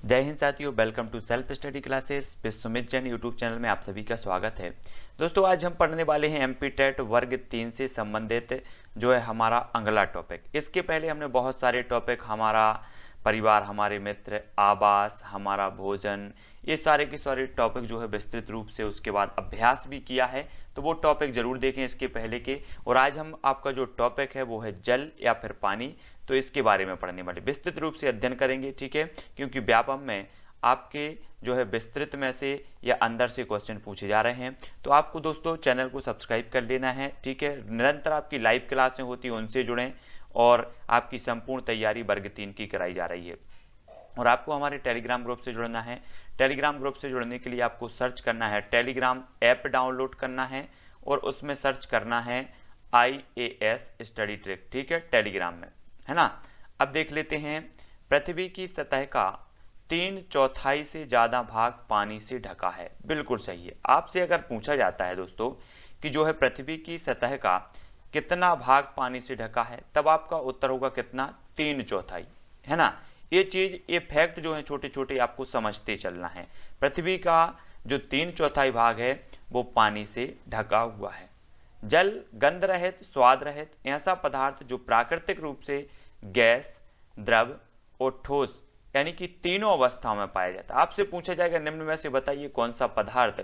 जय हिंद साथियों, welcome to self study classes with Sumit Jain YouTube channel में आप सभी का स्वागत है। दोस्तों, आज हम पढ़ने वाले हैं एमपी टेट वर्ग 3 से संबंधित जो है हमारा अगला टॉपिक। इसके पहले हमने बहुत सारे टॉपिक, हमारा परिवार, हमारे मित्र, आवास, हमारा भोजन, ये सारे के सारे टॉपिक जो है विस्तृत रूप से उसके बाद अभ्यास भी किया है, तो वो टॉपिक जरूर देखें इसके पहले के। और आज हम आपका जो टॉपिक है वो है जल या फिर पानी, तो इसके बारे में पढ़ने वाले विस्तृत रूप से अध्ययन करेंगे, ठीक है। क्योंकि व्यापम में आपके जो है विस्तृत में से या अंदर से क्वेश्चन पूछे जा रहे हैं, तो आपको दोस्तों चैनल को सब्सक्राइब कर लेना है, ठीक है। निरंतर आपकी लाइव क्लासें होती हैं, उनसे जुड़ें और आपकी संपूर्ण तैयारी वर्ग 3 की कराई जा रही है। और आपको हमारे टेलीग्राम ग्रुप से जुड़ना है। टेलीग्राम ग्रुप से जुड़ने के लिए आपको सर्च करना है, टेलीग्राम ऐप डाउनलोड करना है और उसमें सर्च करना है IAS स्टडी ट्रिक, ठीक है, टेलीग्राम में, है ना। अब देख लेते हैं, पृथ्वी की सतह का 3/4 से ज़्यादा भाग पानी से ढका है। बिल्कुल सही है। आपसे अगर पूछा जाता है दोस्तों कि जो है पृथ्वी की सतह का कितना भाग पानी से ढका है, तब आपका उत्तर होगा कितना, 3/4, है ना। ये चीज़, ये फैक्ट जो है छोटे छोटे आपको समझते चलना है। पृथ्वी का जो 3/4 भाग है वो पानी से ढका हुआ है। जल गंध रहित, स्वाद रहित ऐसा पदार्थ जो प्राकृतिक रूप से गैस, द्रव और ठोस यानी कि तीनों अवस्थाओं में पाया जाता है। आपसे पूछा जाएगा निम्न में से बताइए कौन सा पदार्थ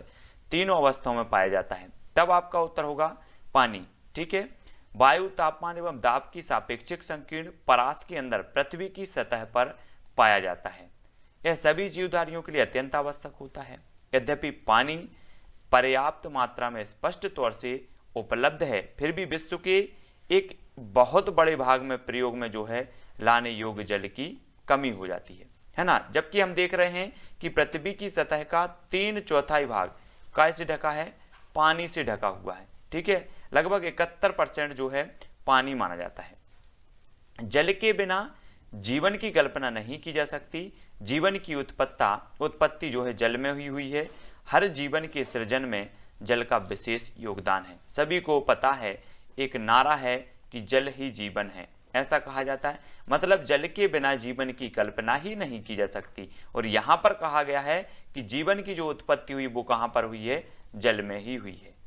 तीनों अवस्थाओं में पाया जाता है, तब आपका उत्तर होगा पानी, ठीक है। वायु, तापमान एवं दाब की सापेक्षिक संकीर्ण परास के अंदर पृथ्वी की सतह पर पाया जाता है। यह सभी जीवधारियों के लिए अत्यंत आवश्यक होता है। यद्यपि पानी पर्याप्त मात्रा में स्पष्ट तौर से उपलब्ध है, फिर भी विश्व के एक बहुत बड़े भाग में प्रयोग में जो है लाने योग्य जल की कमी हो जाती है ना। जबकि हम देख रहे हैं कि पृथ्वी की सतह का 3/4 भाग कैसे ढका है, पानी से ढका हुआ है, ठीक है। लगभग 71% जो है पानी माना जाता है। जल के बिना जीवन की कल्पना नहीं की जा सकती। जीवन की उत्पत्ति जो है जल में हुई है। हर जीवन के सृजन में जल का विशेष योगदान है। सभी को पता है, एक नारा है कि जल ही जीवन है, ऐसा कहा जाता है। मतलब जल के बिना जीवन की कल्पना ही नहीं की जा सकती। और यहाँ पर कहा गया है कि जीवन की जो उत्पत्ति हुई वो कहाँ पर हुई है, जल में ही हुई है।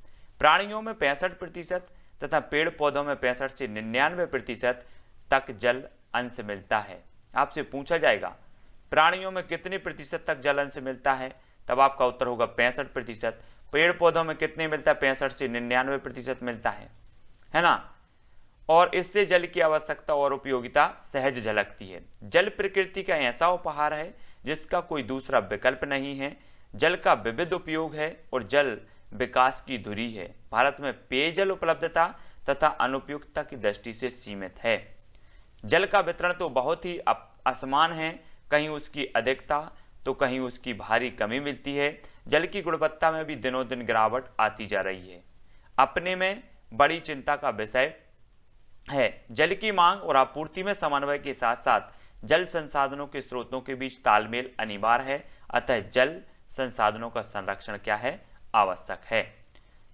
प्राणियों में 65% तथा पेड़ पौधों में 65 से 99% तक जल अंश मिलता है। आपसे पूछा जाएगा प्राणियों में कितने प्रतिशत तक जल अंश मिलता है, तब आपका उत्तर होगा 65%। पेड़ पौधों में कितने मिलता है, 65 से 99% मिलता है ना। और इससे जल की आवश्यकता और उपयोगिता सहज झलकती है। जल प्रकृति का ऐसा उपहार है जिसका कोई दूसरा विकल्प नहीं है। जल का विविध उपयोग है और जल विकास की धुरी है। भारत में पेयजल उपलब्धता तथा अनुपयुक्तता की दृष्टि से सीमित है। जल का वितरण तो बहुत ही असमान है, कहीं उसकी अधिकता तो कहीं उसकी भारी कमी मिलती है। जल की गुणवत्ता में भी दिनों दिन गिरावट आती जा रही है। अपने में बड़ी चिंता का विषय है। जल की मांग और आपूर्ति में समन्वय के साथ साथ जल संसाधनों के स्रोतों के बीच तालमेल अनिवार्य है। अतः जल संसाधनों का संरक्षण क्या है, आवश्यक है।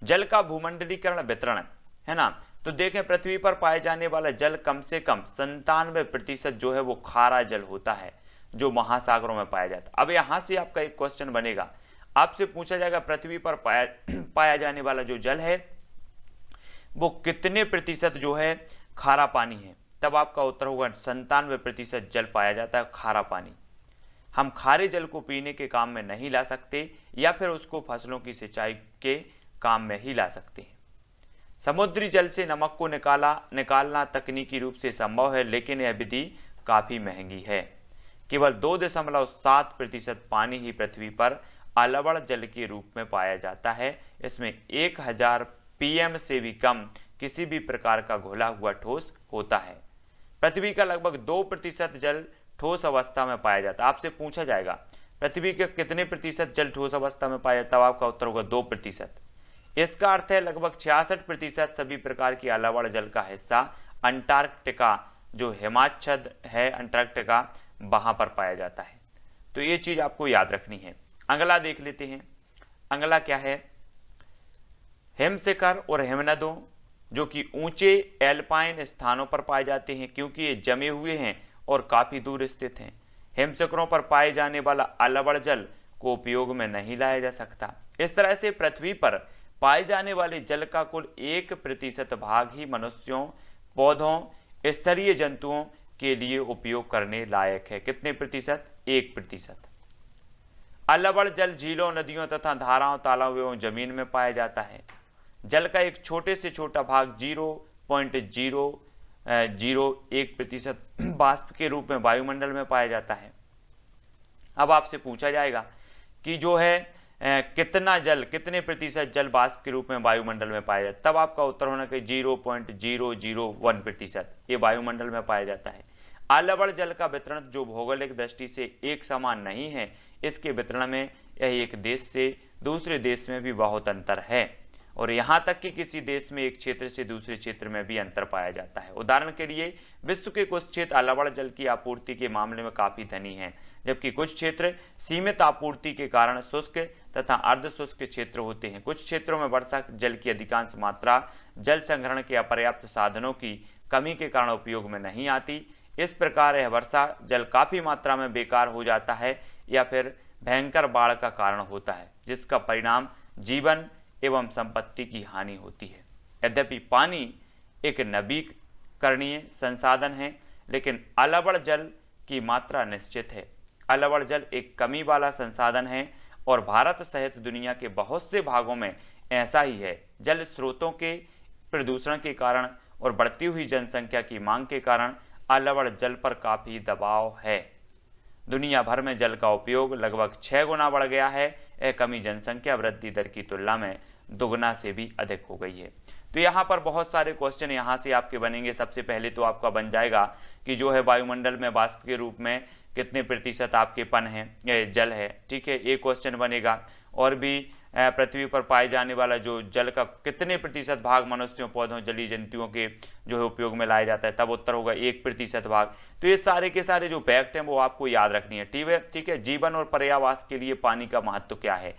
जल का भूमंडलीकरण वितरण, है ना। तो देखें, पृथ्वी पर पाए जाने वाला जल कम से कम 97% जो है वो खारा जल होता है, जो महासागरों में पाया जाता है। अब यहां से आपका एक क्वेश्चन बनेगा, आपसे पूछा जाएगा पृथ्वी पर पाया जाने वाला जो जल है वो कितने प्रतिशत जो है खारा पानी है, तब आपका उत्तर होगा 97% जल पाया जाता है खारा पानी। हम खारे जल को पीने के काम में नहीं ला सकते या फिर उसको फसलों की सिंचाई के काम में ही ला सकते हैं। समुद्री जल से नमक को निकालना तकनीकी रूप से संभव है, लेकिन यह विधि काफी महंगी है। केवल 2.7% पानी ही पृथ्वी पर अलवण जल के रूप में पाया जाता है। इसमें 1000 PM से भी कम किसी भी प्रकार का घुला हुआ ठोस होता है। पृथ्वी का लगभग 2% जल ठोस अवस्था में पाया जाता है। आपसे पूछा जाएगा पृथ्वी के कितने प्रतिशत जल ठोस अवस्था में पाया जाता है, आपका उत्तर होगा 2%। इसका अर्थ है लगभग 66% सभी प्रकार की अलवण जल का हिस्सा अंटार्कटिका, जो हिमाच्छद है अंटार्कटिका, वहां पर पाया जाता है। तो ये चीज आपको याद रखनी है। अगला देख लेते हैं। अगला क्या है, हिमशिखर और हिमनदों जो कि ऊंचे एल्पाइन स्थानों पर पाए जाते हैं, क्योंकि ये जमे हुए हैं और काफी दूर स्थित हैं। हिमशिखरों पर पाए जाने वाला अलवड़ जल को उपयोग में नहीं लाया जा सकता। इस तरह से पृथ्वी पर पाए जाने वाले जल का कुल 1% भाग ही मनुष्यों, पौधों, स्तरीय जंतुओं के लिए उपयोग करने लायक है। कितने प्रतिशत? 1%। अलवड़ जल झीलों, नदियों तथा धाराओं, तालाबों एवं जमीन में पाया जाता है। जल का एक छोटे से छोटा भाग 0.001% वाष्प के रूप में वायुमंडल में पाया जाता है। अब आपसे पूछा जाएगा कि जो है कितना जल, कितने प्रतिशत जल वाष्प के रूप में वायुमंडल में पाया जाता है, तब आपका उत्तर होना कि 0.001% ये वायुमंडल में पाया जाता है। अलवड़ जल का वितरण जो भौगोलिक दृष्टि से एक समान नहीं है, इसके वितरण में यह एक देश से दूसरे देश में भी बहुत अंतर है, और यहाँ तक कि किसी देश में एक क्षेत्र से दूसरे क्षेत्र में भी अंतर पाया जाता है। उदाहरण के लिए विश्व के कुछ क्षेत्र अलवड़ जल की आपूर्ति के मामले में काफी धनी हैं, जबकि कुछ क्षेत्र सीमित आपूर्ति के कारण शुष्क तथा अर्ध शुष्क क्षेत्र होते हैं। कुछ क्षेत्रों में वर्षा जल की अधिकांश मात्रा जल संग्रहण के अपर्याप्त साधनों की कमी के कारण उपयोग में नहीं आती। इस प्रकार यह वर्षा जल काफी मात्रा में बेकार हो जाता है या फिर भयंकर बाढ़ का कारण होता है, जिसका परिणाम जीवन एवं संपत्ति की हानि होती है। यद्यपि पानी एक नवीकरणीय संसाधन है, लेकिन अलवड़ जल की मात्रा निश्चित है। अलवड़ जल एक कमी वाला संसाधन है और भारत सहित दुनिया के बहुत से भागों में ऐसा ही है। जल स्रोतों के प्रदूषण के कारण और बढ़ती हुई जनसंख्या की मांग के कारण अलवड़ जल पर काफी दबाव है। दुनिया भर में जल का उपयोग लगभग 6 गुना बढ़ गया है। यह कमी जनसंख्या वृद्धि दर की तुलना में दोगुना से भी अधिक हो गई है। तो यहाँ पर बहुत सारे क्वेश्चन यहाँ से आपके बनेंगे। सबसे पहले तो आपका बन जाएगा कि जो है वायुमंडल में वाष्प के रूप में कितने प्रतिशत आपके पन है, जल है, ठीक है, एक क्वेश्चन बनेगा। और भी पृथ्वी पर पाए जाने वाला जो जल का कितने प्रतिशत भाग मनुष्यों, पौधों, जलीय जंतुओं के जो है उपयोग में लाया जाता है, तब उत्तर होगा 1% भाग। तो ये सारे के सारे जो फैक्ट हैं वो आपको याद रखनी है, ठीक है। जीवन और पर्यावास के लिए पानी का महत्व क्या है?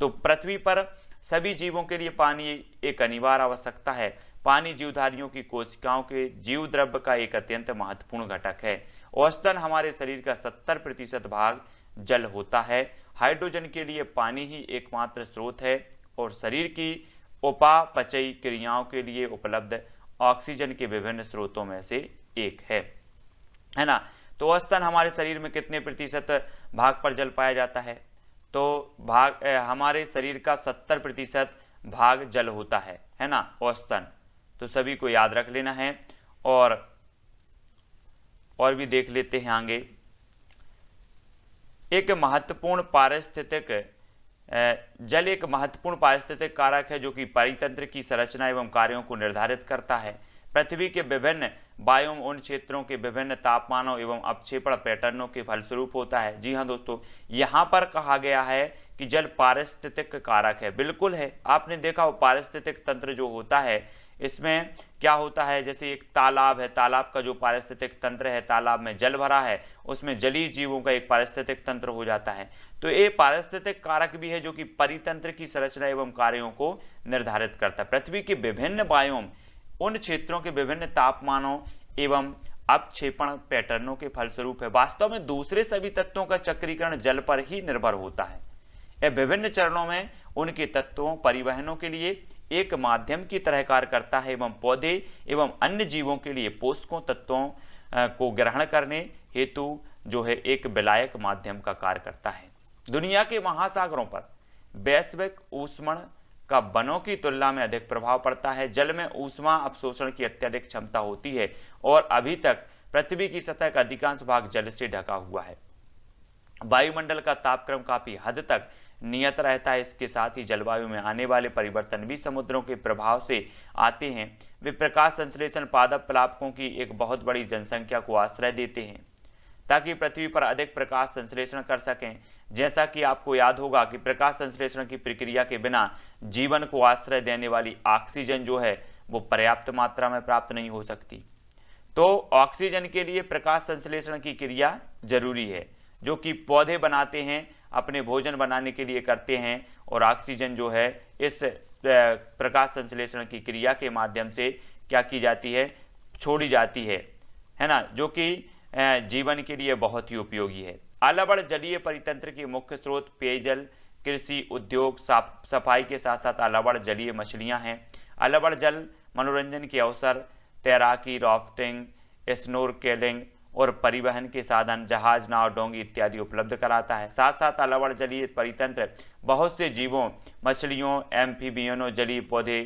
तो पृथ्वी पर सभी जीवों के लिए पानी एक अनिवार्य आवश्यकता है। पानी जीवधारियों की कोशिकाओं के जीव द्रव्य का एक अत्यंत महत्वपूर्ण घटक है। औसतन हमारे शरीर का 70% भाग जल होता है। हाइड्रोजन के लिए पानी ही एकमात्र स्रोत है और शरीर की उपापचयी क्रियाओं के लिए उपलब्ध ऑक्सीजन के विभिन्न स्रोतों में से एक है ना। तो औसतन हमारे शरीर में कितने प्रतिशत भाग पर जल पाया जाता है? तो हमारे शरीर का 70% भाग जल होता है ना, औसतन। तो सभी को याद रख लेना है। और भी देख लेते हैं आगे। जल एक महत्वपूर्ण पारिस्थितिक कारक है जो कि परितंत्र की संरचना एवं कार्यों को निर्धारित करता है। पृथ्वी के विभिन्न बायोम उन क्षेत्रों के विभिन्न तापमानों एवं अपक्षेपण पैटर्नों के फलस्वरूप होता है। जी हाँ दोस्तों, यहाँ पर कहा गया है कि जल पारिस्थितिक कारक है। बिल्कुल है, आपने देखा हो पारिस्थितिक तंत्र जो होता है, इसमें क्या होता है, जैसे एक तालाब है, तालाब का जो पारिस्थितिक तंत्र है, तालाब में जल भरा है, उसमें जलीय जीवों का एक पारिस्थितिक तंत्र हो जाता है। तो ये पारिस्थितिक कारक भी है जो कि परितंत्र की संरचना एवं कार्यों को निर्धारित करता है। पृथ्वी के विभिन्न बायोम उन क्षेत्रों के विभिन्न तापमानों एवं अपक्षेपण पैटर्नों के फलस्वरूप है। वास्तव में दूसरे सभी तत्वों का चक्रीकरण जल पर ही निर्भर होता है। यह विभिन्न चरणों में उनके तत्वों परिवहनों के लिए एक माध्यम की तरह कार्य करता है एवं पौधे एवं अन्य जीवों के लिए पोषकों तत्वों को ग्रहण करने हेतु जो है एक विलायक माध्यम का कार्य करता है। दुनिया के महासागरों पर वैश्विक ऊष्मण का वनों की तुलना में अधिक प्रभाव पड़ता है। जल में ऊष्मा अवशोषण की अत्यधिक क्षमता होती है और अभी तक पृथ्वी की सतह का अधिकांश भाग जल से ढका हुआ है। वायुमंडल का तापक्रम काफी हद तक नियत रहता है। इसके साथ ही जलवायु में आने वाले परिवर्तन भी समुद्रों के प्रभाव से आते हैं। वे प्रकाश संश्लेषण पादप प्लावकों की एक बहुत बड़ी जनसंख्या को आश्रय देते हैं ताकि पृथ्वी पर अधिक प्रकाश संश्लेषण कर सकें। जैसा कि आपको याद होगा कि प्रकाश संश्लेषण की प्रक्रिया के बिना जीवन को आश्रय देने वाली ऑक्सीजन जो है वो पर्याप्त मात्रा में प्राप्त नहीं हो सकती। तो ऑक्सीजन के लिए प्रकाश संश्लेषण की क्रिया जरूरी है, जो कि पौधे बनाते हैं, अपने भोजन बनाने के लिए करते हैं, और ऑक्सीजन जो है इस प्रकाश संश्लेषण की क्रिया के माध्यम से क्या की जाती है, छोड़ी जाती है ना, जो कि जीवन के लिए बहुत ही उपयोगी है। आलावड़ जलीय परितंत्र के मुख्य स्रोत पेयजल, कृषि, उद्योग, सफाई के साथ साथ आलावड़ जलीय मछलियां हैं। आलावड़ जल मनोरंजन के अवसर, तैराकी, राफ्टिंग, स्नोरकेलिंग और परिवहन के साधन जहाज, नाव, डोंगी इत्यादि उपलब्ध कराता है। साथ साथ आलावड़ जलीय परितंत्र बहुत से जीवों, मछलियों, एम्फीबियनों, जलीय पौधे,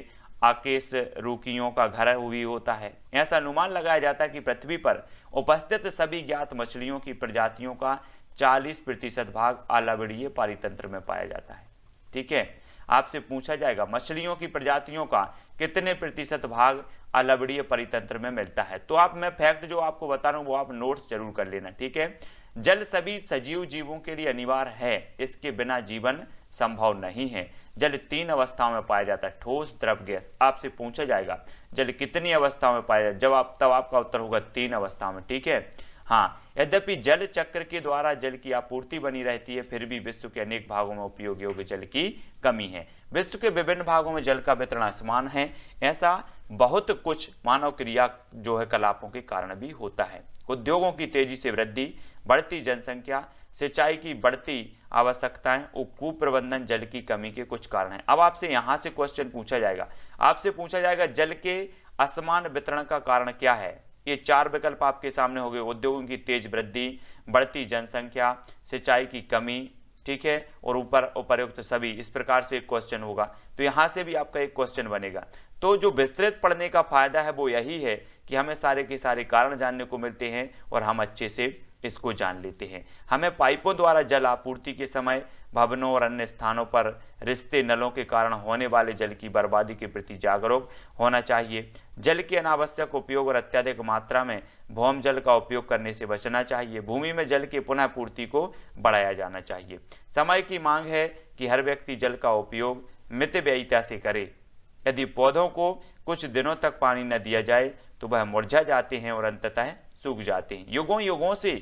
आकेशरूकियों का घर भी होता है। ऐसा अनुमान लगाया जाता है कि पृथ्वी पर उपस्थित सभी ज्ञात मछलियों की प्रजातियों का 40% भाग आलावड़ीय परितंत्र में पाया जाता है। ठीक है, आपसे पूछा जाएगा मछलियों की प्रजातियों का कितने प्रतिशत भाग आलावड़ीय परितंत्र में मिलता है। तो आप, मैं फैक्ट जो आपको बता रहा हूं वो आप नोट्स जरूर कर लेना। ठीक है, जल सभी सजीव जीवों के लिए अनिवार्य है, इसके बिना जीवन संभव नहीं है। जल 3 अवस्थाओं में पाया जाता है, ठोस, द्रव, गैस। आपसे पूछा जाएगा जल कितनी अवस्थाओं में पाया जाता है, तब आपका उत्तर होगा 3 अवस्थाओं में। ठीक है, हाँ, यद्यपि जल चक्र के द्वारा जल की आपूर्ति बनी रहती है, फिर भी विश्व के अनेक भागों में उपयोग योग्य जल की कमी है। विश्व के विभिन्न भागों में जल का वितरण असमान है। ऐसा बहुत कुछ मानव क्रिया जो है कलापों के कारण भी होता है। उद्योगों की तेजी से वृद्धि, बढ़ती जनसंख्या, सिंचाई की बढ़ती आवश्यकताएं और कुप्रबंधन जल की कमी के कुछ कारण हैं। अब आपसे यहां से क्वेश्चन पूछा जाएगा, आपसे पूछा जाएगा जल के असमान वितरण का कारण क्या है। ये 4 विकल्प आपके सामने हो गए, उद्योगों की तेज वृद्धि, बढ़ती जनसंख्या, सिंचाई की कमी, ठीक है, और ऊपर उपर्युक्त सभी। इस प्रकार से एक क्वेश्चन होगा, तो यहां से भी आपका एक क्वेश्चन बनेगा। तो जो विस्तृत पढ़ने का फायदा है वो यही है कि हमें सारे के सारे कारण जानने को मिलते हैं और हम अच्छे से इसको जान लेते हैं। हमें पाइपों द्वारा जल आपूर्ति के समय भवनों और अन्य स्थानों पर रिश्ते, नलों के कारण होने वाले जल की बर्बादी के प्रति जागरूक होना चाहिए। जल के अनावश्यक उपयोग और अत्यधिक मात्रा में भौम जल का उपयोग करने से बचना चाहिए। भूमि में जल की पुनः पूर्ति को बढ़ाया जाना चाहिए। समय की मांग है कि हर व्यक्ति जल का उपयोग मितव्ययिता से करे। यदि पौधों को कुछ दिनों तक पानी न दिया जाए तो वह मुरझा जाते हैं और अंततः सूख जाते हैं। युगों युगों से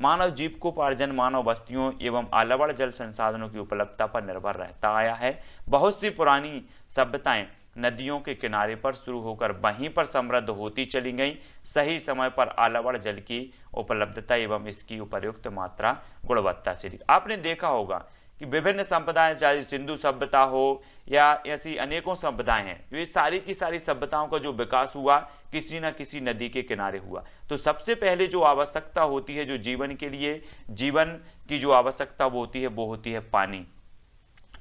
मानव जीविकोपार्जन मानव बस्तियों एवं आलावड़ जल संसाधनों की उपलब्धता पर निर्भर रहता आया है। बहुत सी पुरानी सभ्यताएं नदियों के किनारे पर शुरू होकर वहीं पर समृद्ध होती चली गईं। सही समय पर आलावड़ जल की उपलब्धता एवं इसकी उपयुक्त मात्रा, गुणवत्ता से। आपने देखा होगा कि विभिन्न संप्रदाय, चाहे सिंधु सभ्यता हो या ऐसी अनेकों सभ्यताएं हैं, ये सारी की सारी सभ्यताओं का जो विकास हुआ किसी न किसी नदी के किनारे हुआ। तो सबसे पहले जो आवश्यकता होती है, जो जीवन के लिए, जीवन की जो आवश्यकता वो होती है पानी।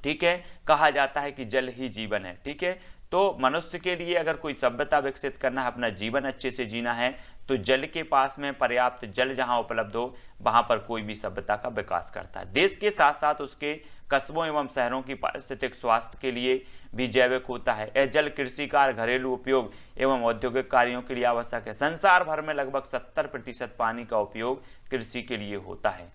ठीक है, कहा जाता है कि जल ही जीवन है। ठीक है, तो मनुष्य के लिए अगर कोई सभ्यता विकसित करना है, अपना जीवन अच्छे से जीना है, तो जल के पास में पर्याप्त जल जहां उपलब्ध हो वहां पर कोई भी सभ्यता का विकास करता है। देश के साथ साथ उसके कस्बों एवं शहरों की पारिस्थितिक स्वास्थ्य के लिए भी जैविक होता है। यह जल कृषि कार्य, घरेलू उपयोग एवं औद्योगिक कार्यों के लिए आवश्यक है। संसार भर में लगभग 70% पानी का उपयोग कृषि के लिए होता है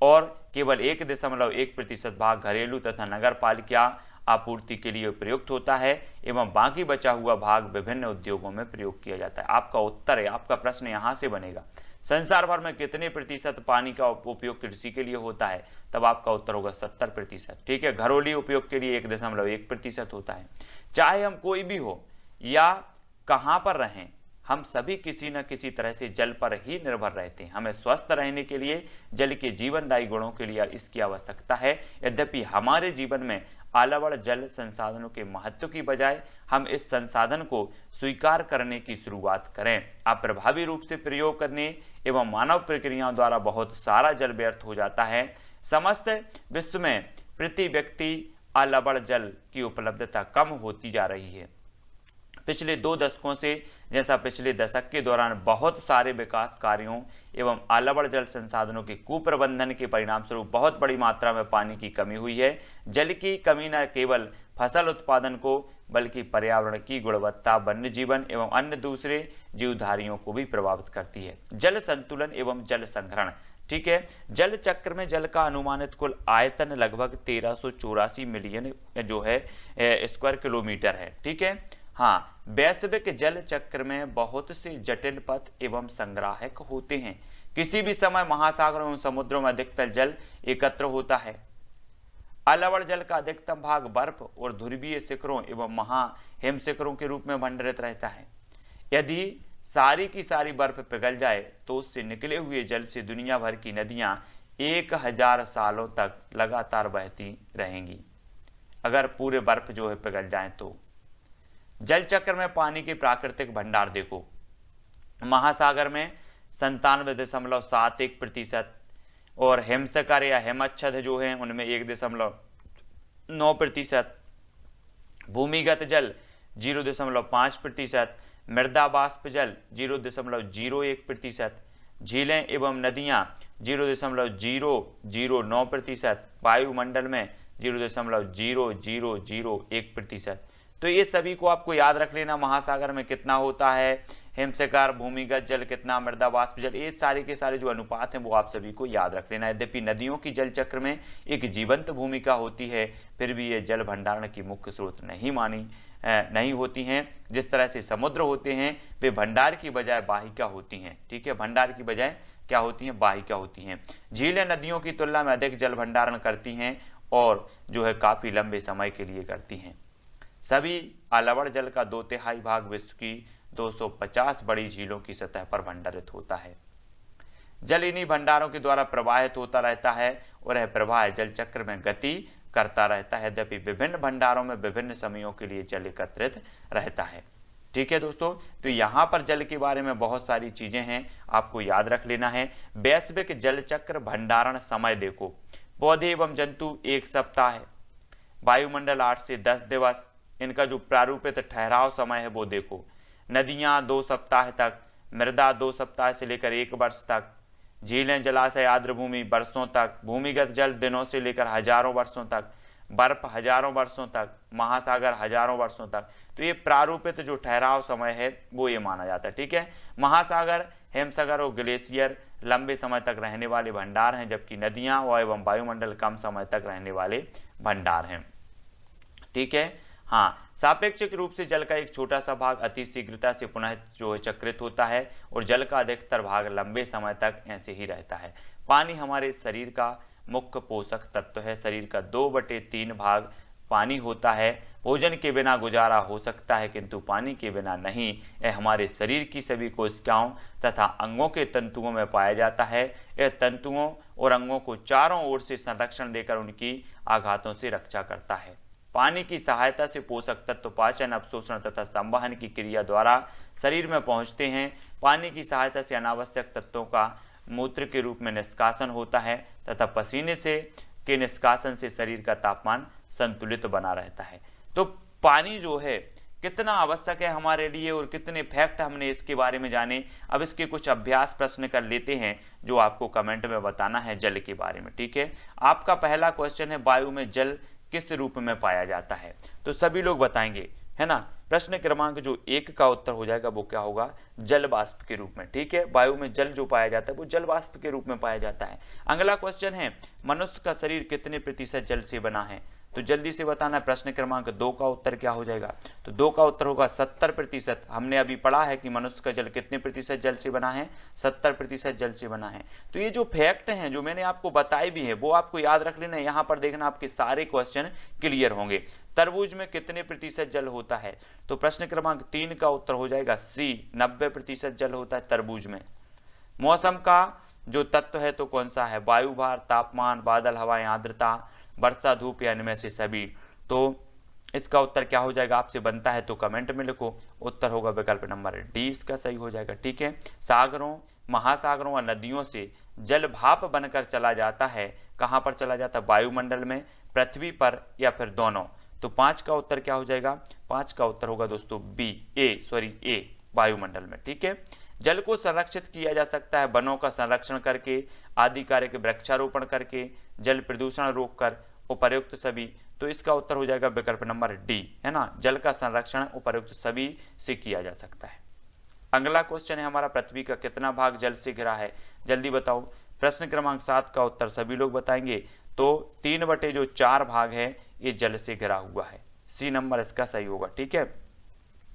और केवल 1.1% भाग घरेलू तथा नगर पालिका आपूर्ति के लिए प्रयुक्त होता है एवं बाकी बचा हुआ भाग विभिन्न उद्योगों में प्रयोग किया जाता है। आपका उत्तर है, आपका प्रश्न यहां से बनेगा, संसार भर में कितने प्रतिशत पानी का उपयोग कृषि के लिए होता है, तब आपका उत्तर होगा 70%। ठीक है, घरेलू उपयोग के लिए 1.1% होता है। चाहे हम कोई भी हो या कहां पर रहें, हम सभी किसी न किसी तरह से जल पर ही निर्भर रहते हैं। हमें स्वस्थ रहने के लिए जल के जीवनदायी गुणों के लिए इसकी आवश्यकता है। यद्यपि हमारे जीवन में आलावड़ जल संसाधनों के महत्व की बजाय हम इस संसाधन को स्वीकार करने की शुरुआत करें। आप प्रभावी रूप से प्रयोग करने एवं मानव प्रक्रियाओं द्वारा बहुत सारा जल व्यर्थ हो जाता है। समस्त विश्व में प्रति व्यक्ति आलावड़ जल की उपलब्धता कम होती जा रही है। पिछले 2 दशकों से, जैसा पिछले दशक के दौरान बहुत सारे विकास कार्यों एवं आलावड़ जल संसाधनों के कुप्रबंधन के परिणाम स्वरूप बहुत बड़ी मात्रा में पानी की कमी हुई है। जल की कमी न केवल फसल उत्पादन को बल्कि पर्यावरण की गुणवत्ता, वन्य जीवन एवं अन्य दूसरे जीवधारियों को भी प्रभावित करती है। जल संतुलन एवं जल संग्रहण। ठीक है, जल चक्र में जल का अनुमानित कुल आयतन लगभग 1384 मिलियन जो है स्क्वायर किलोमीटर है। ठीक है, हाँ, वैश्विक जल चक्र में बहुत से जटिल पथ एवं संग्राहक होते हैं। किसी भी समय महासागरों एवं समुद्रों में अधिकतर जल एकत्र होता है। आलावड़ जल का अधिकतम भाग बर्फ और ध्रुवीय शिखरों एवं महाहिम शिखरों के रूप में भंडारित रहता है। यदि सारी की सारी बर्फ पिघल जाए तो उससे निकले हुए जल से दुनिया भर की नदियां 1000 सालों तक लगातार बहती रहेंगी। अगर पूरे बर्फ जो है पिघल जाए तो। जल चक्र में पानी के प्राकृतिक भंडार देखो, महासागर में 97.71% और हिमसागर या हिमच्छद जो है उनमें 1.9%, भूमिगत जल 0.5%, मृदा वाष्प जल 0.01%, झीलें एवं नदियां 0.009%, वायुमंडल में 0.0001%। तो ये सभी को आपको याद रख लेना, महासागर में कितना होता है, हिमसागर, भूमिगत जल कितना, मृदा वाष्प जल, ये सारे के सारे जो अनुपात हैं वो आप सभी को याद रख लेना। यद्यपि नदियों की जल चक्र में एक जीवंत भूमिका होती है, फिर भी ये जल भंडारण की मुख्य स्रोत नहीं होती हैं। जिस तरह से समुद्र होते हैं वे भंडार की बजाय वाहिका होती हैं। ठीक है, भंडार की बजाय क्या होती हैं, वाहिका होती हैं। झीलें नदियों की तुलना में अधिक जल भंडारण करती हैं और जो है काफी लंबे समय के लिए करती हैं। सभी अलवड़ जल का 2/3 भाग विश्व की 250 बड़ी झीलों की सतह पर भंडारित होता है। जल इन्हीं भंडारों के द्वारा प्रवाहित होता रहता है और यह प्रवाह जल चक्र में गति करता रहता है। यद्यपि विभिन्न भंडारों में विभिन्न समयों के लिए जल एकत्रित रहता है। ठीक है दोस्तों, तो यहाँ पर जल के बारे में बहुत सारी चीजें हैं, आपको याद रख लेना है। वैश्विक जल चक्र भंडारण समय देखो, पौधे एवं जंतु 1 सप्ताह है, वायुमंडल 8 से 10 दिवस, इनका जो प्रारूपित ठहराव समय है वो देखो। नदियां 2 सप्ताह तक, मृदा 2 सप्ताह से लेकर 1 वर्ष तक, झीलें, जलाशय, आर्द्रभूमि वर्षों तक, भूमिगत जल दिनों से लेकर हजारों वर्षों तक, बर्फ हजारों वर्षों तक, महासागर हजारों वर्षों तक। तो ये प्रारूपित जो ठहराव समय है वो ये माना जाता है। ठीक है, महासागर, हिमसागर और ग्लेशियर लंबे समय तक रहने वाले भंडार हैं, जबकि नदियां एवं वायुमंडल कम समय तक रहने वाले भंडार हैं। ठीक है, हाँ, सापेक्षिक रूप से जल का एक छोटा सा भाग अति शीघ्रता से पुनः जो है चक्रित होता है और जल का अधिकतर भाग लंबे समय तक ऐसे ही रहता है। पानी हमारे शरीर का मुख्य पोषक तत्व है। शरीर का 2/3 भाग पानी होता है। भोजन के बिना गुजारा हो सकता है किंतु पानी के बिना नहीं। यह हमारे शरीर की सभी कोशिकाओं तथा अंगों के तंतुओं में पाया जाता है। यह तंतुओं और अंगों को चारों ओर से संरक्षण देकर उनकी आघातों से रक्षा करता है। पानी की सहायता से पोषक तत्व पाचन, अवशोषण तथा संवहन की क्रिया द्वारा शरीर में पहुंचते हैं। पानी की सहायता से अनावश्यक तत्वों का मूत्र के रूप में निष्कासन होता है तथा पसीने के निष्कासन से शरीर का तापमान संतुलित बना रहता है। तो पानी जो है कितना आवश्यक है हमारे लिए और कितने फैक्ट हमने इसके बारे में जाने। अब इसके कुछ अभ्यास प्रश्न कर लेते हैं जो आपको कमेंट में बताना है जल के बारे में। ठीक है, आपका पहला क्वेश्चन है, वायु में जल किस रूप में पाया जाता है? तो सभी लोग बताएंगे, है ना। प्रश्न क्रमांक जो 1 का उत्तर हो जाएगा वो क्या होगा? जल वाष्प के रूप में। ठीक है, वायु में जल जो पाया जाता है वो जल वाष्प के रूप में पाया जाता है। अगला क्वेश्चन है, मनुष्य का शरीर कितने प्रतिशत जल से बना है? तो जल्दी से बताना है। प्रश्न क्रमांक 2 का उत्तर क्या हो जाएगा? तो 2 का उत्तर होगा 70%। हमने अभी पढ़ा है कि मनुष्य का जल कितने प्रतिशत जल से बना है? 70% जल से बना है। तो ये जो फैक्ट हैं जो मैंने आपको बताए भी है वो आपको याद रख लेना है। यहाँ पर देखना आपके सारे क्वेश्चन क्लियर होंगे। तरबूज में कितने प्रतिशत जल होता है? तो प्रश्न क्रमांक 3 का उत्तर हो जाएगा सी, 90% जल होता है तरबूज में। मौसम का जो तत्व है तो कौन सा है? वायु भार, तापमान, बादल, हवाएं, आर्द्रता, वर्षा, धूप या इनमें से सभी। तो इसका उत्तर क्या हो जाएगा? आपसे बनता है तो कमेंट में लिखो। उत्तर होगा विकल्प नंबर डी, इसका सही हो जाएगा। ठीक है, सागरों, महासागरों और नदियों से जल भाप बनकर चला जाता है। कहां पर चला जाता है? वायुमंडल में, पृथ्वी पर या फिर दोनों। तो 5 का उत्तर क्या हो जाएगा? 5 का उत्तर होगा दोस्तों ए, वायुमंडल में। ठीक है, जल को संरक्षित किया जा सकता है वनों का संरक्षण करके, आदि कार्य के वृक्षारोपण करके, जल प्रदूषण रोककर, उपर्युक्त सभी। तो इसका उत्तर हो जाएगा विकल्प नंबर डी, है ना। जल का संरक्षण उपर्युक्त सभी से किया जा सकता है। अगला क्वेश्चन है हमारा, पृथ्वी का कितना भाग जल से घिरा है? जल्दी बताओ। प्रश्न क्रमांक 7 का उत्तर सभी लोग बताएंगे। तो 3/4 भाग है ये जल से घिरा हुआ है। सी नंबर इसका सही होगा। ठीक है,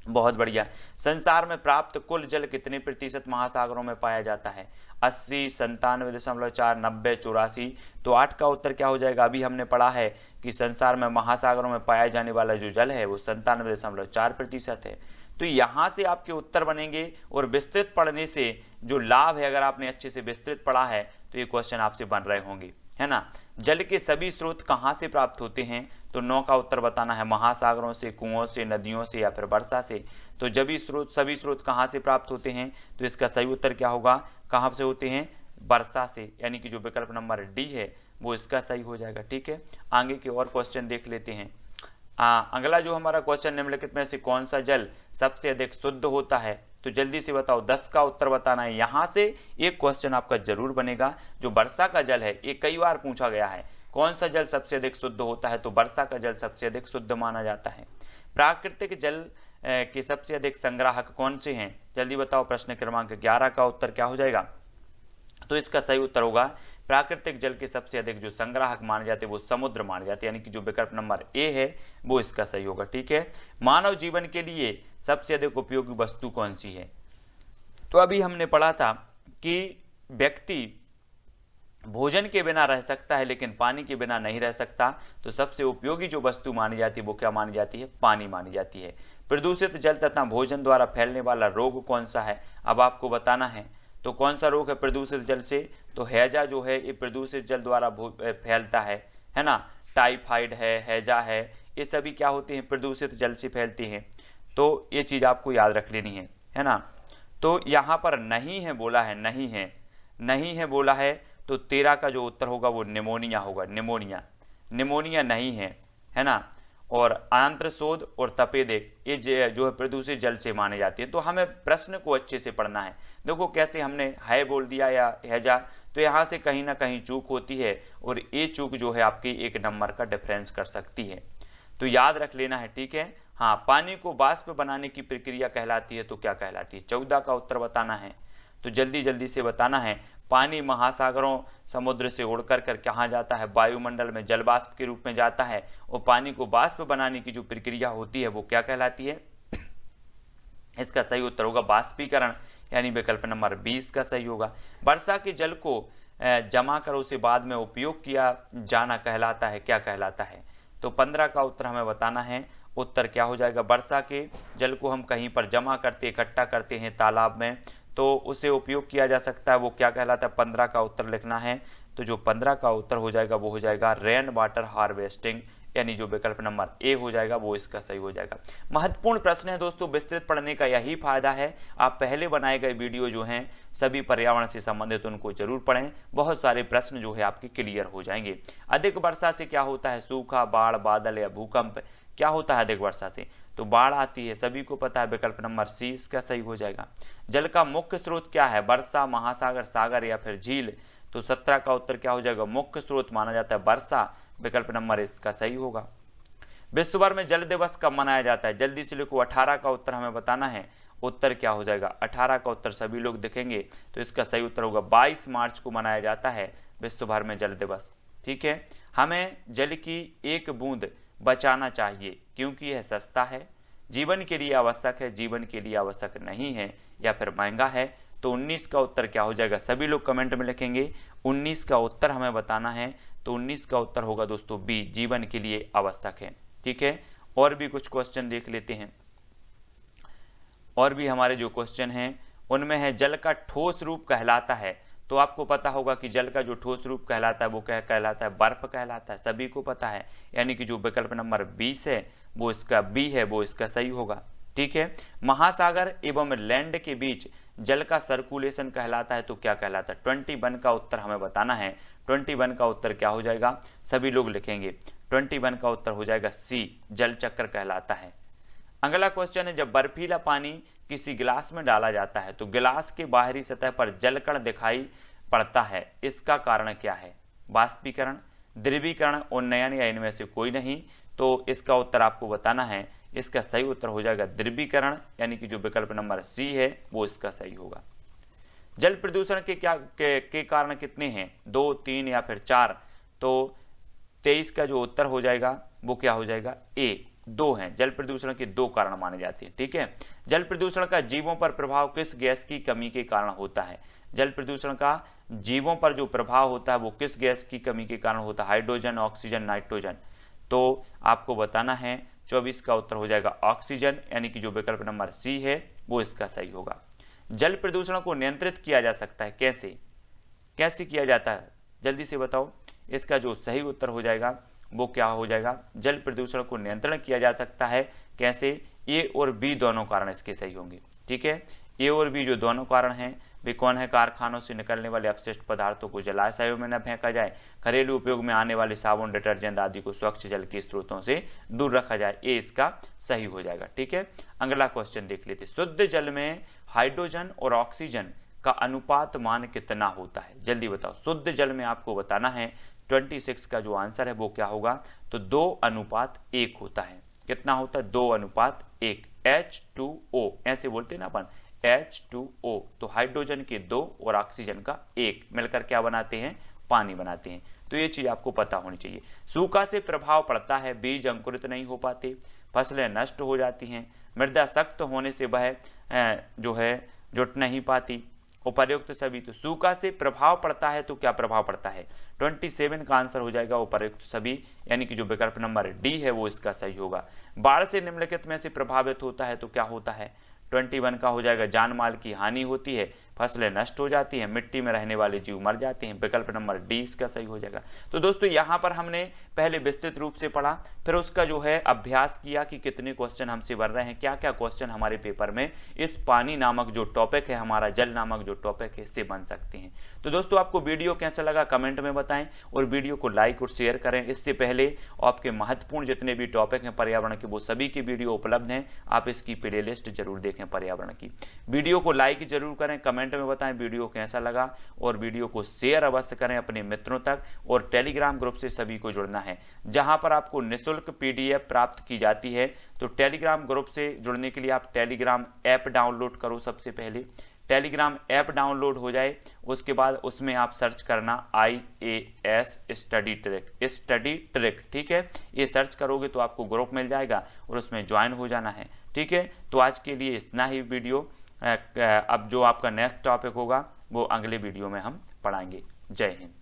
बहुत बढ़िया। संसार में प्राप्त कुल जल कितने प्रतिशत महासागरों में पाया जाता है? 80, 97.4, 90, 84। तो 8 का उत्तर क्या हो जाएगा? अभी हमने पढ़ा है कि संसार में महासागरों में पाया जाने वाला जो जल है वो 97.4% है। तो यहाँ से आपके उत्तर बनेंगे और विस्तृत पढ़ने से जो लाभ है, अगर आपने अच्छे से विस्तृत पढ़ा है तो ये क्वेश्चन आपसे बन रहे होंगे, है ना। जल के सभी स्रोत कहाँ से प्राप्त होते हैं, तो 9 का उत्तर बताना है। महासागरों से, कुओं से, नदियों से या फिर वर्षा से। तो सभी स्रोत कहाँ से प्राप्त होते हैं, तो इसका सही उत्तर क्या होगा, कहाँ से होते हैं, वर्षा से, यानी कि जो विकल्प नंबर डी है वो इसका सही हो जाएगा। ठीक है, आगे के और क्वेश्चन देख लेते हैं। अगला जो हमारा क्वेश्चन, निम्नलिखित में से कौन सा जल सबसे अधिक शुद्ध होता है, तो जल्दी से बताओ, 10 का उत्तर बताना है। यहाँ से एक क्वेश्चन आपका जरूर बनेगा। जो वर्षा का जल है, ये कई बार पूछा गया है, कौन सा जल सबसे अधिक शुद्ध होता है, तो वर्षा का जल सबसे अधिक शुद्ध माना जाता है। प्राकृतिक जल के सबसे अधिक संग्राहक कौन से हैं, जल्दी बताओ। प्रश्न क्रमांक 11 का उत्तर क्या हो जाएगा, तो इसका सही उत्तर होगा प्राकृतिक जल के सबसे अधिक जो संग्राहक माने जाते हैं वो समुद्र माने जाते हैं, यानी कि जो विकल्प नंबर ए है वो इसका सही होगा। ठीक है, मानव जीवन के लिए सबसे अधिक उपयोगी वस्तु कौन सी है, तो अभी हमने पढ़ा था कि व्यक्ति भोजन के बिना रह सकता है लेकिन पानी के बिना नहीं रह सकता। तो सबसे उपयोगी जो वस्तु मानी जाती है वो क्या मानी जाती है, पानी मानी जाती है। प्रदूषित जल तथा भोजन द्वारा फैलने वाला रोग कौन सा है, अब आपको बताना है। तो कौन सा रोग है प्रदूषित जल से, तो हैजा जो है ये प्रदूषित जल द्वारा फैलता है ना। टाइफाइड है, हैजा है, ये सभी क्या होते हैं, प्रदूषित जल से फैलते हैं। तो ये चीज़ आपको याद रख लेनी है ना। तो यहाँ पर नहीं है बोला है, नहीं है बोला है, तो 13 का जो उत्तर होगा वो निमोनिया होगा। निमोनिया नहीं है ना। और आंत्रशोथ और तपेदिक ये जो है प्रदूषित जल से माने जाते हैं। तो हमें प्रश्न को अच्छे से पढ़ना है। देखो कैसे हमने है बोल दिया या हैजा, तो यहाँ से कहीं ना कहीं चूक होती है और ये चूक जो है आपकी 1 नंबर का डिफरेंस कर सकती है, तो याद रख लेना है। ठीक है, हाँ, पानी को वाष्प बनाने की प्रक्रिया कहलाती है, तो क्या कहलाती है, 14 का उत्तर बताना है। तो जल्दी से बताना है। पानी महासागरों, समुद्र से उड़कर कहाँ जाता है, वायुमंडल में जल वाष्प के रूप में जाता है, और पानी को वाष्प बनाने की जो प्रक्रिया होती है वो क्या कहलाती है, इसका सही उत्तर होगा वाष्पीकरण, यानी विकल्प नंबर 20 का सही होगा। वर्षा के जल को जमा कर उसे बाद में उपयोग किया जाना कहलाता है, क्या कहलाता है, तो 15 का उत्तर हमें बताना है। उत्तर क्या हो जाएगा, वर्षा के जल को हम कहीं पर जमा करते, इकट्ठा करते हैं तालाब में, तो उसे उपयोग किया जा सकता है, वो क्या कहलाता है, 15 का उत्तर लिखना है। तो जो 15 का उत्तर हो जाएगा वो हो जाएगा रेन वाटर हार्वेस्टिंग, यानी जो विकल्प नंबर ए हो जाएगा वो इसका सही हो जाएगा। महत्वपूर्ण प्रश्न है दोस्तों, विस्तृत पढ़ने का यही फायदा है। आप पहले बनाए गए वीडियो जो हैं सभी पर्यावरण से संबंधित, उनको जरूर पढ़ें, बहुत सारे प्रश्न जो है आपके क्लियर हो जाएंगे। अधिक वर्षा से क्या होता है, सूखा, बाढ़, बादल या भूकंप, क्या होता है अधिक वर्षा से, तो बाढ़ आती है, सभी को पता है, विकल्प नंबर सी इसका सही हो जाएगा। जल का मुख्य स्रोत क्या है, वर्षा, महासागर, सागर या फिर झील, तो 17 का उत्तर क्या हो जाएगा, मुख्य स्रोत माना जाता है वर्षा, विकल्प नंबर इसका सही होगा। विश्व भर में जल दिवस कब मनाया जाता है, जल्दी से लिखो, 18 का उत्तर हमें बताना है। उत्तर क्या हो जाएगा, 18 का उत्तर सभी लोग देखेंगे, तो इसका सही उत्तर होगा 22 मार्च को मनाया जाता है विश्व भर में जल दिवस। ठीक है, हमें जल की एक बूंद बचाना चाहिए क्योंकि यह सस्ता है, जीवन के लिए आवश्यक है, जीवन के लिए आवश्यक नहीं है, या फिर महंगा है, तो 19 का उत्तर क्या हो जाएगा, सभी लोग कमेंट में लिखेंगे 19 का उत्तर हमें बताना है। तो 19 का उत्तर होगा दोस्तों बी, जीवन के लिए आवश्यक है। ठीक है, और भी कुछ क्वेश्चन देख लेते हैं। और भी हमारे जो क्वेश्चन हैं उनमें है जल का ठोस रूप कहलाता है, तो आपको पता होगा कि जल का जो ठोस रूप कहलाता है वो क्या कहलाता है, बर्फ कहलाता है, सभी को पता है, यानी कि जो विकल्प नंबर 20 है वो इसका बी है, वो इसका सही होगा। ठीक है, महासागर एवं लैंड के बीच जल का सर्कुलेशन कहलाता है, तो क्या कहलाता है, 21 का उत्तर हमें बताना है। 21 का उत्तर क्या हो जाएगा, सभी लोग लिखेंगे, 21 का उत्तर हो जाएगा सी, जल चक्र कहलाता है। अगला क्वेश्चन है, जब बर्फीला पानी किसी गिलास में डाला जाता है तो गिलास के बाहरी सतह पर जलकण दिखाई पड़ता है, इसका कारण क्या है, वाष्पीकरण, द्रवीकरण, उन्नयन या इनमें से कोई नहीं, तो इसका उत्तर आपको बताना है। इसका सही उत्तर हो जाएगा द्रवीकरण, यानी कि जो विकल्प नंबर सी है वो इसका सही होगा। जल प्रदूषण के कारण कितने हैं, 2, 3 या फिर 4, तो 23 का जो उत्तर हो जाएगा वो क्या हो जाएगा, ए, 2 हैं। जल प्रदूषण के 2 कारण माने जाते हैं। ठीक है, जल प्रदूषण का जीवों पर प्रभाव किस गैस की कमी के कारण होता है, जल प्रदूषण का जीवों पर जो प्रभाव होता है वो किस गैस की कमी के कारण होता है, हाइड्रोजन, ऑक्सीजन, नाइट्रोजन, तो आपको बताना है। 24 का उत्तर हो जाएगा ऑक्सीजन, यानी कि जो विकल्प नंबर सी है वो इसका सही होगा। जल प्रदूषण को नियंत्रित किया जा सकता है कैसे? कैसे किया जाता है, जल्दी से बताओ। इसका जो सही उत्तर हो जाएगा वो क्या हो जाएगा? जल प्रदूषण को नियंत्रण किया जा सकता है कैसे? ए और बी दोनों कारण इसके सही होंगे। ठीक है, ए और बी जो दोनों कारण हैं वे कौन है? कारखानों से निकलने वाले अपशिष्ट पदार्थों को जलाशयों में न फेंका जाए, घरेलू उपयोग में आने वाले साबुन, डिटर्जेंट आदि को स्वच्छ जल के स्रोतों से दूर रखा जाए। ये इसका सही हो जाएगा। ठीक है, अगला क्वेश्चन देख लेते। शुद्ध जल में हाइड्रोजन और ऑक्सीजन का अनुपात मान कितना होता है? जल्दी बताओ। शुद्ध जल में आपको बताना है 26 का जो आंसर है वो क्या होगा? तो 2:1 होता है। कितना होता है? 2:1। H2O ऐसे बोलते हैं ना अपन, H2O। तो हाइड्रोजन के 2 और ऑक्सीजन का 1 मिलकर क्या बनाते हैं? पानी बनाते हैं। तो ये चीज आपको पता होनी चाहिए। सूखा से प्रभाव पड़ता है, बीज अंकुरित नहीं हो पाते, फसलें नष्ट हो जाती हैं, मृदा सख्त होने से वह जो है जुट नहीं पाती, उपर्युक्त सभी। तो सूखा से प्रभाव पड़ता है तो क्या प्रभाव पड़ता है? 27 का आंसर हो जाएगा उपर्युक्त सभी, यानी कि जो विकल्प नंबर डी है वो इसका सही होगा। बाढ़ से निम्नलिखित में से प्रभावित होता है तो क्या होता है? 21 का हो जाएगा जान माल की हानि होती है, फसलें नष्ट हो जाती हैं, मिट्टी में रहने वाले जीव मर जाते हैं। विकल्प नंबर डी इसका सही हो जाएगा। तो दोस्तों यहाँ पर हमने पहले विस्तृत रूप से पढ़ा, फिर उसका जो है अभ्यास किया कि कितने क्वेश्चन हमसे बन रहे हैं, क्या क्या क्वेश्चन हमारे पेपर में इस पानी नामक जो टॉपिक है, हमारा जल नामक जो टॉपिक है, इससे बन सकते हैं। तो दोस्तों आपको वीडियो कैसा लगा कमेंट में बताएं और वीडियो को लाइक और शेयर करें। इससे पहले आपके महत्वपूर्ण जितने भी टॉपिक हैं पर्यावरण के, वो सभी की वीडियो उपलब्ध हैं, आप इसकी प्लेलिस्ट जरूर देखें पर्यावरण की। वीडियो को लाइक जरूर करें, कमेंट में बताएं वीडियो कैसा लगा और वीडियो को शेयर अवश्य करें अपने मित्रों तक। और टेलीग्राम ग्रुप से सभी को जुड़ना है, जहां पर आपको निःशुल्क PDF प्राप्त की जाती है। तो टेलीग्राम ग्रुप से जुड़ने के लिए आप टेलीग्राम ऐप डाउनलोड करो। सबसे पहले टेलीग्राम ऐप डाउनलोड हो जाए, उसके बाद उसमें आप सर्च करना IAS स्टडी ट्रिक। ठीक है, ये सर्च करोगे तो आपको ग्रुप मिल जाएगा और उसमें ज्वाइन हो जाना है। ठीक है, तो आज के लिए इतना ही वीडियो। अब जो आपका नेक्स्ट टॉपिक होगा वो अगले वीडियो में हम पढ़ाएंगे। जय हिंद।